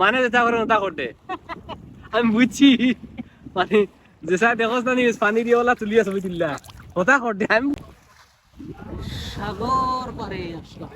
মানে যেটা করে ওটা করতে আমি বুঝছি মানে যেসা দেখোস না নিউজ পানি দিয়ে ওলা তুলিয়া ছবি তুললা ওটা করতে আমি সাগর পারে আসলাম।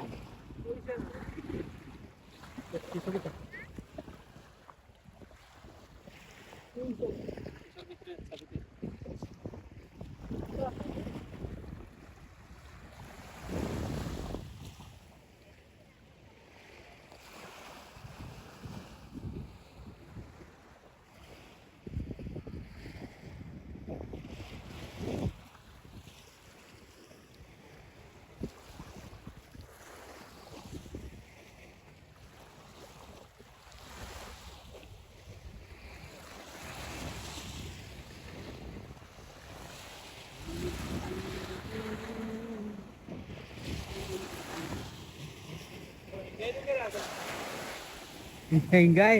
গাই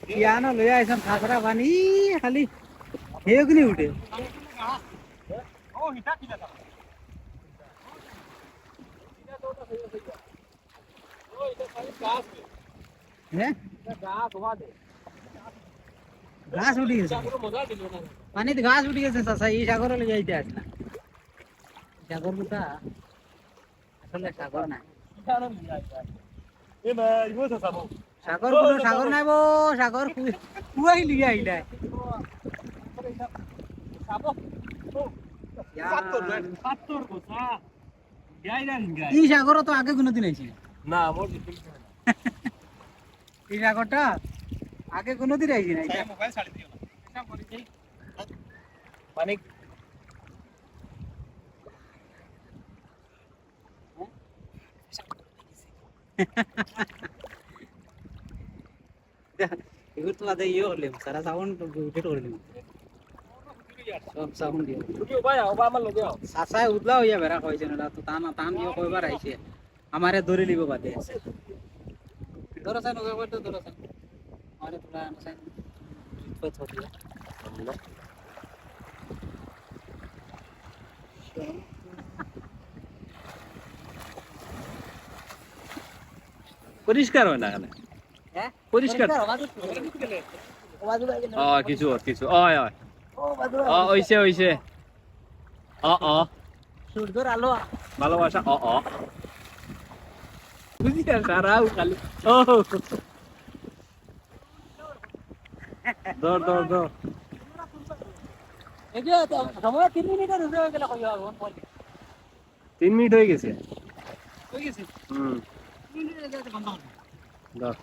কিয়ানো লইয়া আইছন খাসরা পানি খালি হেগনি উঠে ও হিটা কি দাদা ও এটা খালি গাছ হ্যাঁ গাছ ধোয়া দে ঘাস উঠে গেছে পানিতে ঘাস উঠে গেছে চাচা এই সাগরে লইয়া যাইতে আসলা সাগর কোথা আসলে সাগর নাই এ ভাই ও তো সাবো সাগর কোনো সাগর নাই বো সাগর কুয়াই লিয়ে আইলা সাবো ও 70 কথা গাই না গাই এই সাগর তো আগে কোনোদিন আইছি না মোর এই সাগরটা আগে কোনোদিন আইছি না মোবাইল ছাড়ি দিও না এটা বলি যাই মানে এগুলো তো আদে ইয়ে হলে সারা সাউন্ড উঠে করলাম সব সাউন্ড দিয়ে ভিডিও ভাই ওবা আমার লগে আও সাসায় উদলা হইয়া বেড়া কইছে না তো তা না তান দিয়ে কইবার আইছে আমারে ধরে লিব বাদে দরসান ওকে বলতো দরসান আরে তোরা আনসান তো ছোট পরিষ্কার হয় না কেন হ্যাঁ পরিষ্কার কিছু কিছু ওই ওই ওইছে ওইছে সূর্যের আলো ভালোবাসা বুঝি আর সারাও খালি ও দর এই যে সময় 3 মিনিটের উপরে হয়ে গেল কইয়া 3 মিনিট হয়ে গেছে হয়ে গেছে হুম 3 মিনিট বন্ধ দর